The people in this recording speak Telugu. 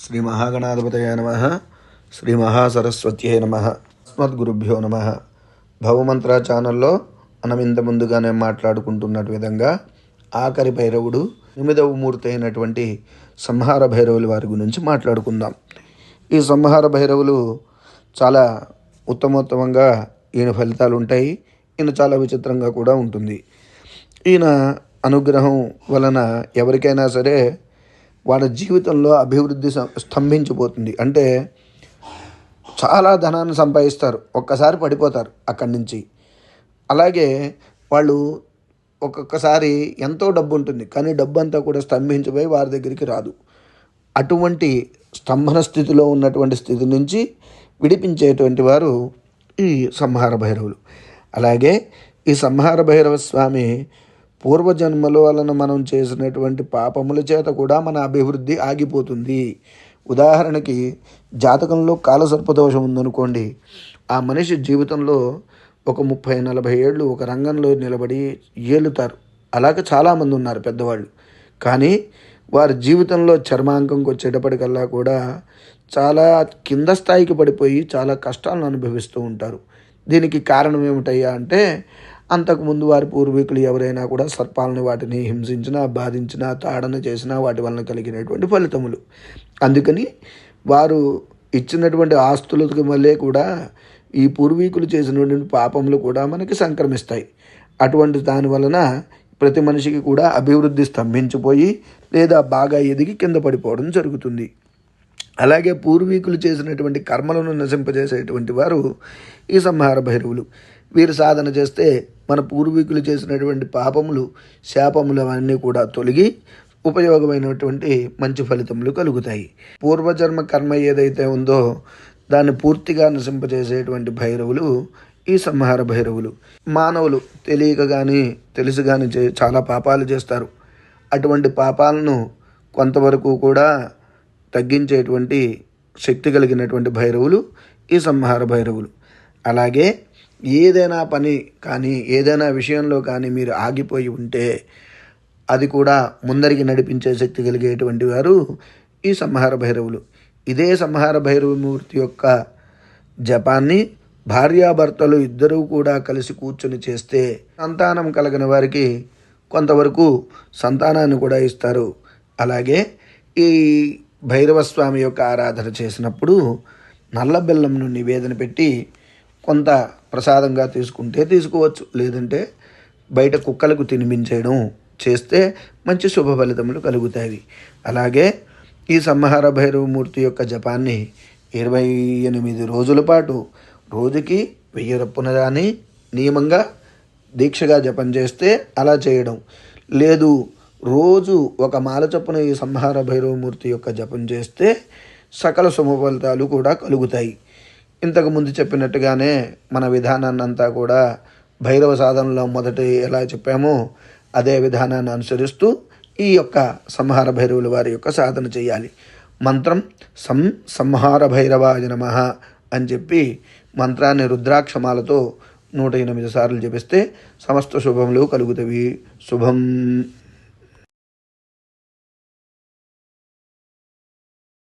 శ్రీ మహాగణాధిపతయ నమః. శ్రీ మహాసరస్వత్యై నమః. అస్మద్గురుభ్యో నమః. భవమంత్ర ఛానల్లో మనం ఇంత ముందుగానే మాట్లాడుకుంటున్నట్టు విధంగా ఆఖరి భైరవుడు 8వ మూర్తి అయినటువంటి సంహార భైరవుల వారి గురించి మాట్లాడుకుందాం. ఈ సంహార భైరవులు చాలా ఉత్తమోత్తమంగా ఈయన ఫలితాలు ఉంటాయి. ఈయన చాలా విచిత్రంగా కూడా ఉంటుంది. ఈయన అనుగ్రహం వలన ఎవరికైనా సరే వాళ్ళ జీవితంలో అభివృద్ధి స్తంభించిపోతుంది. అంటే చాలా ధనాన్ని సంపాదిస్తారు, ఒక్కసారి పడిపోతారు అక్కడి నుంచి. అలాగే వాళ్ళు ఒక్కొక్కసారి ఎంతో డబ్బు ఉంటుంది, కానీ డబ్బు అంతా కూడా స్తంభించిపోయి వారి దగ్గరికి రాదు. అటువంటి స్తంభన స్థితిలో ఉన్నటువంటి స్థితి నుంచి విడిపించేటువంటి వారు ఈ సంహార భైరవులు. అలాగే ఈ సంహార భైరవ స్వామి పూర్వజన్మల వలన మనం చేసినటువంటి పాపముల చేత కూడా మన అభివృద్ధి ఆగిపోతుంది. ఉదాహరణకి జాతకంలో కాలసర్పదోషం ఉందనుకోండి, ఆ మనిషి జీవితంలో ఒక 30-40 ఏళ్ళు ఒక రంగంలో నిలబడి ఏలుతారు. అలాగే చాలామంది ఉన్నారు పెద్దవాళ్ళు. కానీ వారి జీవితంలో చర్మాంకంకి వచ్చేటప్పటికల్లా కూడా చాలా కింద స్థాయికి పడిపోయి చాలా కష్టాలను అనుభవిస్తూ ఉంటారు. దీనికి కారణం ఏమిటయ్యా అంటే, అంతకుముందు వారి పూర్వీకులు ఎవరైనా కూడా సర్పాలని వాటిని హింసించినా, బాధించినా, తాడన చేసినా వాటి వలన కలిగినటువంటి ఫలితములు. అందుకని వారు ఇచ్చినటువంటి ఆస్తులకు వల్లే కూడా ఈ పూర్వీకులు చేసినటువంటి పాపములు కూడా మనకి సంక్రమిస్తాయి. అటువంటి దాని వలన ప్రతి మనిషికి కూడా అభివృద్ధి స్తంభించిపోయి లేదా బాగా ఎదిగి కింద పడిపోవడం జరుగుతుంది. అలాగే పూర్వీకులు చేసినటువంటి కర్మలను నశింపజేసేటువంటి వారు ఈ సంహార భైరవులు. వీరు సాధన చేస్తే మన పూర్వీకులు చేసినటువంటి పాపములు, శాపములు అవన్నీ కూడా తొలగి ఉపయోగమైనటువంటి మంచి ఫలితములు కలుగుతాయి. పూర్వజన్మ కర్మ ఏదైతే ఉందో దాన్ని పూర్తిగా నశింపజేసేటువంటి భైరవులు ఈ సంహార భైరవులు. మానవులు తెలియక కానీ తెలిసి కానీ చాలా పాపాలు చేస్తారు. అటువంటి పాపాలను కొంతవరకు కూడా తగ్గించేటువంటి శక్తి కలిగినటువంటి భైరవులు ఈ సంహార భైరవులు. అలాగే ఏదైనా పని కానీ ఏదైనా విషయంలో కానీ మీరు ఆగిపోయి ఉంటే అది కూడా ముందరికి నడిపించే శక్తి కలిగేటువంటి వారు ఈ సంహార భైరవులు. ఇదే సంహార భైరవమూర్తి యొక్క జపాన్ని భార్యాభర్తలు ఇద్దరూ కూడా కలిసి కూర్చొని చేస్తే సంతానం కలిగిన వారికి కొంతవరకు సంతానాన్ని కూడా ఇస్తారు. అలాగే ఈ భైరవస్వామి యొక్క ఆరాధన చేసినప్పుడు నల్ల బెల్లంను నివేదన పెట్టి కొంత ప్రసాదంగా తీసుకుంటే తీసుకోవచ్చు, లేదంటే బయట కుక్కలకు తినిపించడం చేస్తే మంచి శుభ ఫలితములు కలుగుతాయి. అలాగే ఈ సంహార భైరవమూర్తి యొక్క జపాన్ని 28 రోజుల పాటు రోజుకి 1000 రప్పున కానీ నియమంగా దీక్షగా జపం చేస్తే అలా చేయడం, లేదు రోజు ఒక మాల చొప్పున ఈ సంహార భైరవమూర్తి యొక్క జపం చేస్తే సకల శుభ ఫలితాలు కూడా కలుగుతాయి. ఇంతకుముందు చెప్పినట్టుగానే మన విధానాన్ని అంతా కూడా భైరవ సాధనలో మొదట ఎలా చెప్పామో అదే విధానాన్ని అనుసరిస్తూ ఈ యొక్క సంహార భైరవుల వారి యొక్క సాధన చేయాలి. మంత్రం సంహార భైరవాయ నమః అని చెప్పి మంత్రాన్ని రుద్రాక్షమాలతో 108 సార్లు జపిస్తే సమస్త శుభములు కలుగుతాయి. శుభం.